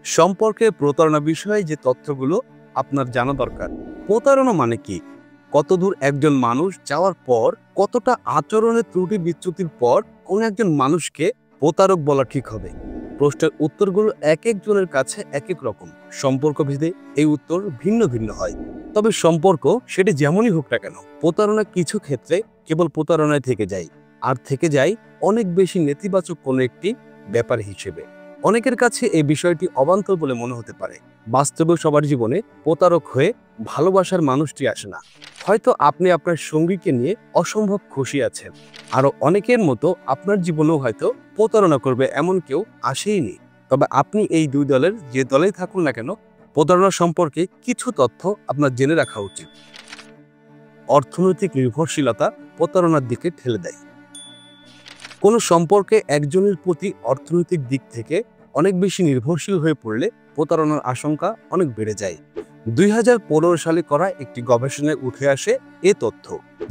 সম্পর্কে প্রতারণা বিষয়ে যে তথ্যগুলো আপনার জানা দরকার। প্রতারণা মানে কি? কতদূর একজন মানুষ যাওয়ার পর, কতটা আচরণের ত্রুটি বিচ্যুতির পর কোন একজন মানুষকে প্রতারক বলা ঠিক হবে? প্রশ্নের উত্তরগুলো এক একজনের কাছে এক এক রকম। সম্পর্ক ভেদে এই উত্তর ভিন্ন ভিন্ন হয়। তবে সম্পর্ক সেটি যেমনই হোক না কেন, প্রতারণা কিছু ক্ষেত্রে কেবল প্রতারণায় থেকে যায়, আর থেকে যায় অনেক বেশি নেতিবাচক কোনো একটি ব্যাপার হিসেবে। অনেকের কাছে এই বিষয়টি অবান্তর বলে মনে হতে পারে। বাস্তবে সবার জীবনে প্রতারক হয়ে ভালোবাসার মানুষটি আসে না। হয়তো আপনি আপনার সঙ্গীকে নিয়ে অসম্ভব খুশি আছেন, আরো অনেকের মতো আপনার জীবনেও হয়তো প্রতারণা করবে এমন কেউ আসেইনি। তবে আপনি এই দুই দলের যে দলেই থাকুন না কেন, প্রতারণা সম্পর্কে কিছু তথ্য আপনার জেনে রাখা উচিত। অর্থনৈতিক নির্ভরশীলতা প্রতারণার দিকে ঠেলে দেয়। কোনো সম্পর্কে একজনের প্রতি অর্থনৈতিক দিক থেকে অনেক বেশি নির্ভরশীল হয়ে পড়লে প্রতারণার আশঙ্কা অনেক বেড়ে যায়। 2015 সালে করা একটি গবেষণায় উঠে আসে এ তথ্য।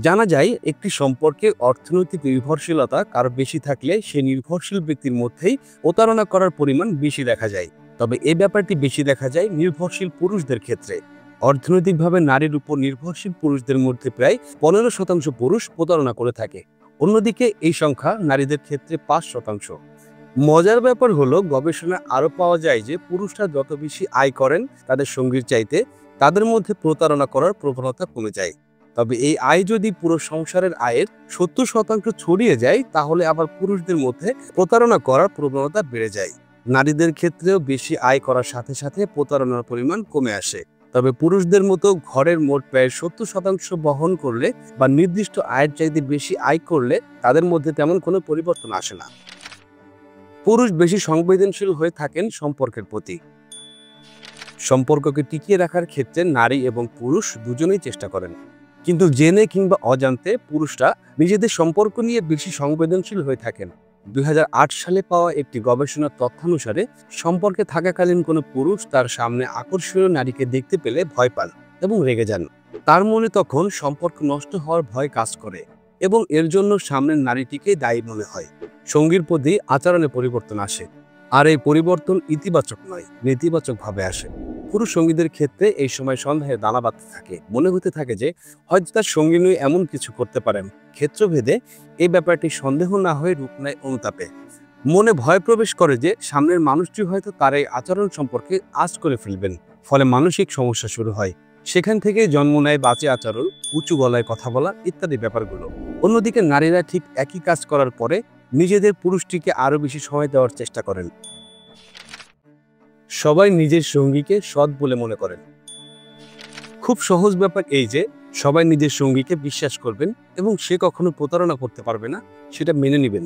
জানা যায়, একটি সম্পর্কে অর্থনৈতিক নির্ভরশীলতা কারো বেশি থাকলে সে নির্ভরশীল ব্যক্তির মধ্যেই প্রতারণা করার পরিমাণ বেশি দেখা যায়। তবে এই ব্যাপারটি বেশি দেখা যায় নির্ভরশীল পুরুষদের ক্ষেত্রে। অর্থনৈতিকভাবে নারীর উপর নির্ভরশীল পুরুষদের মধ্যে প্রায় 15% পুরুষ প্রতারণা করে থাকে। অন্যদিকে এই সংখ্যা নারীদের ক্ষেত্রে 5%। মজার ব্যাপার হলো, গবেষণায় আরও পাওয়া যায় যে পুরুষরা যত বেশি আয় করেন তাদের সঙ্গীর চাইতে, তাদের মধ্যে প্রতারণা করার প্রবণতা কমে যায়। তবে এই আয় যদি পুরো সংসারের আয়ের 70% ছড়িয়ে যায়, তাহলে আবার পুরুষদের মধ্যে প্রতারণা করার প্রবণতা বেড়ে যায়। নারীদের ক্ষেত্রেও বেশি আয় করার সাথে সাথে প্রতারণার পরিমাণ কমে আসে। তবে পুরুষদের মতো ঘরের মোট ব্যয়ের 70% বহন করলে বা নির্দিষ্ট আয়ের চাইতে বেশি আয় করলে তাদের মধ্যে তেমন কোনো পরিবর্তন আসে না। পুরুষ বেশি সংবেদনশীল হয়ে থাকেন সম্পর্কের প্রতি। সম্পর্ককে টিকিয়ে রাখার ক্ষেত্রে নারী এবং পুরুষ দুজনেই চেষ্টা করেন, কিন্তু জেনে কিংবা অজান্তে পুরুষরা নিজেদের সম্পর্ক নিয়ে বেশি সংবেদনশীল হয়ে থাকেন। 2008 সালে পাওয়া একটি গবেষণার তথ্যানুসারে, সম্পর্কে থাকাকালীন কোনো পুরুষ তার সামনে আকর্ষণীয় নারীকে দেখতে পেলে ভয় পান এবং রেগে যান। তার মনে তখন সম্পর্ক নষ্ট হওয়ার ভয় কাজ করে এবং এর জন্য সামনের নারীটিকে দায়ী মনে হয়। সঙ্গীর প্রতি আচরণে পরিবর্তন আসে, আর এই পরিবর্তন ইতিবাচক নয়, নেতিবাচকভাবে আসে। পুরুষ সঙ্গীদের ক্ষেত্রে এই সময় সন্দেহে দানা বাঁধতে থাকে, মনে হতে থাকে যে হয়তো তার সঙ্গী নয় এমন কিছু করতে পারেন। ক্ষেত্রভেদে এই ব্যাপারটি সন্দেহ না হয়ে রূপ নেয় অনুতাপে। মনে ভয় প্রবেশ করে যে সামনের মানুষটি হয়তো তার এই আচরণ সম্পর্কে আঁচ করে ফেলবেন, ফলে মানসিক সমস্যা শুরু হয়। সেখান থেকে জন্ম নেয় বাজে আচরণ, উঁচু গলায় কথা বলা ইত্যাদি ব্যাপারগুলো। অন্যদিকে নারীরা ঠিক একই কাজ করার পরে নিজেদের পুরুষটিকে আরো বেশি সময় দেওয়ার চেষ্টা করেন। সবাই নিজের সঙ্গীকে সৎ বলে মনে করেন। খুব সহজ ব্যাপার এই যে সবাই নিজের সঙ্গীকে বিশ্বাস করবেন এবং সে কখনো প্রতারণা করতে পারবে না, সেটা মেনে নেবেন।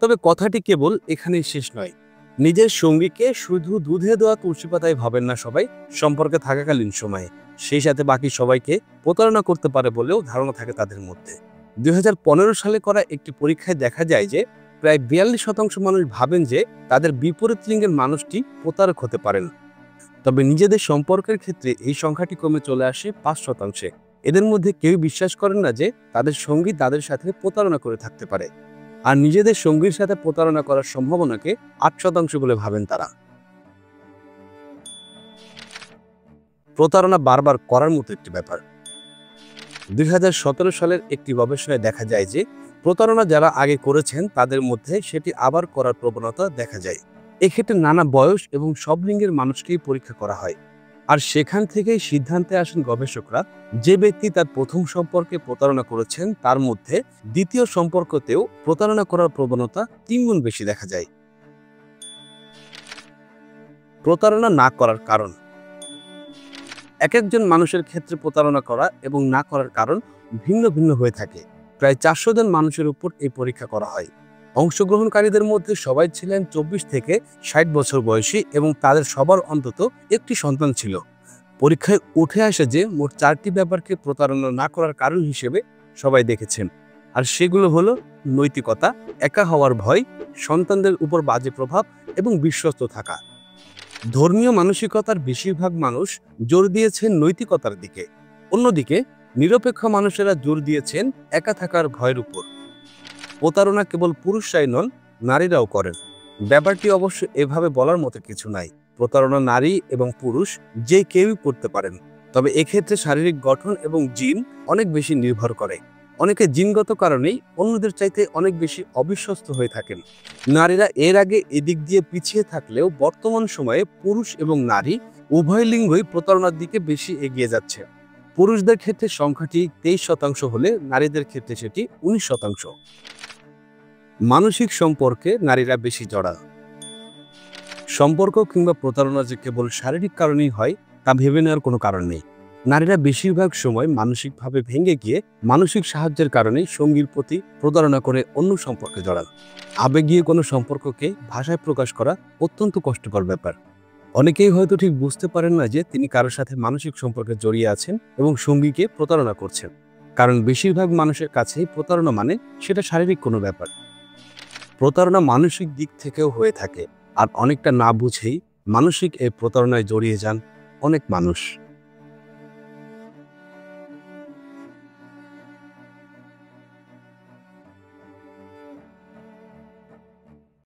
তবে কথাটি কেবল এখানেই শেষ নয়। নিজের সঙ্গীকে শুধু দুধে দেওয়া তুলসী পাতায় ভাবেন না সবাই। সম্পর্কে থাকাকালীন সময়ে সেই সাথে বাকি সবাইকে প্রতারণা করতে পারে বলেও ধারণা থাকে তাদের মধ্যে। 2015 সালে করা একটি পরীক্ষায় দেখা যায় যে প্রায় 42% মানুষ ভাবেন যে তাদের বিপরীত লিঙ্গের মানুষটি প্রতারক হতে পারেন। তবে নিজেদের সম্পর্কের ক্ষেত্রে এই সংখ্যাটি কমে চলে আসে 5%। এদের মধ্যে কেউ বিশ্বাস করেন না যে তাদের সঙ্গী তাদের সাথে প্রতারণা করে থাকতে পারে, আর নিজেদের সঙ্গীর সাথে প্রতারণা করার সম্ভাবনাকে 8% বলে ভাবেন তারা। প্রতারণা বারবার করার মতো একটি ব্যাপার। 2017 সালের একটি গবেষণায় দেখা যায় যে প্রতারণা যারা আগে করেছেন তাদের মধ্যে সেটি আবার করার প্রবণতা দেখা যায়। এক্ষেত্রে নানা বয়স এবং সব লিঙ্গের মানুষকেই পরীক্ষা করা হয়, আর সেখান থেকেই সিদ্ধান্তে আসেন গবেষকরা যে ব্যক্তি তার প্রথম সম্পর্কে প্রতারণা করেছেন তার মধ্যে দ্বিতীয় সম্পর্কতেও প্রতারণা করার প্রবণতা 3 গুণ বেশি দেখা যায়। প্রতারণা না করার কারণ। এক একজন মানুষের ক্ষেত্রে প্রতারণা করা এবং না করার কারণ ভিন্ন ভিন্ন হয়ে থাকে। প্রায় 400 জন মানুষের উপর এই পরীক্ষা করা হয়। অংশগ্রহণকারীদের মধ্যে সবাই ছিলেন 24 থেকে 60 বছর বয়সী এবং তাদের সবার অন্তত একটি সন্তান ছিল। পরীক্ষায় উঠে আসে যে মোট 4টি ব্যাপারকে প্রতারণা না করার কারণ হিসেবে সবাই দেখেছেন, আর সেগুলো হলো নৈতিকতা, একা হওয়ার ভয়, সন্তানদের উপর বাজে প্রভাব এবং বিশ্বস্ত থাকা। ধর্মীয় মানসিকতার বেশিরভাগ মানুষ জোর দিয়েছেন নৈতিকতার দিকে, অন্যদিকে নিরপেক্ষ মানুষেরা জোর দিয়েছেন একা থাকার ভয়ের উপর। প্রতারণা কেবল পুরুষরাই নন, নারীরাও করেন। ব্যাপারটি অবশ্য এভাবে বলার মতো কিছু নাই। প্রতারণা নারী এবং পুরুষ যে কেউই করতে পারেন, তবে এক্ষেত্রে শারীরিক গঠন এবং জিন অনেক বেশি নির্ভর করে। অনেকে জিনগত কারণেই অন্যদের চাইতে অনেক বেশি অবিশ্বস্ত হয়ে থাকেন। নারীরা এর আগে এদিক দিয়ে পিছিয়ে থাকলেও বর্তমান সময়ে পুরুষ এবং নারী উভয় লিঙ্গই প্রতারণার দিকে বেশি এগিয়ে যাচ্ছে। পুরুষদের ক্ষেত্রে সংখ্যাটি 23% হলে নারীদের ক্ষেত্রে সেটি 19%। মানসিক সম্পর্কে নারীরা বেশি জড়া। সম্পর্ক কিংবা প্রতারণা যে কেবল শারীরিক কারণেই হয় তা ভেবে নেওয়ার কোনো কারণ নেই। নারীরা বেশিরভাগ সময় মানসিকভাবে ভেঙে গিয়ে মানসিক সাহায্যের কারণে সঙ্গীর প্রতি প্রতারণা করে অন্য সম্পর্কে জড়ান। আবেগীয় কোনো সম্পর্ককে ভাষায় প্রকাশ করা অত্যন্ত কষ্টকর ব্যাপার। অনেকেই হয়তো ঠিক বুঝতে পারেন না যে তিনি কারোর সাথে মানসিক সম্পর্কে জড়িয়ে আছেন এবং সঙ্গীকে প্রতারণা করছেন, কারণ বেশিরভাগ মানুষের কাছেই প্রতারণা মানে সেটা শারীরিক কোনো ব্যাপার। প্রতারণা মানসিক দিক থেকেও হয়ে থাকে, আর অনেকটা না বুঝেই মানসিক এই প্রতারণায় জড়িয়ে যান অনেক মানুষ।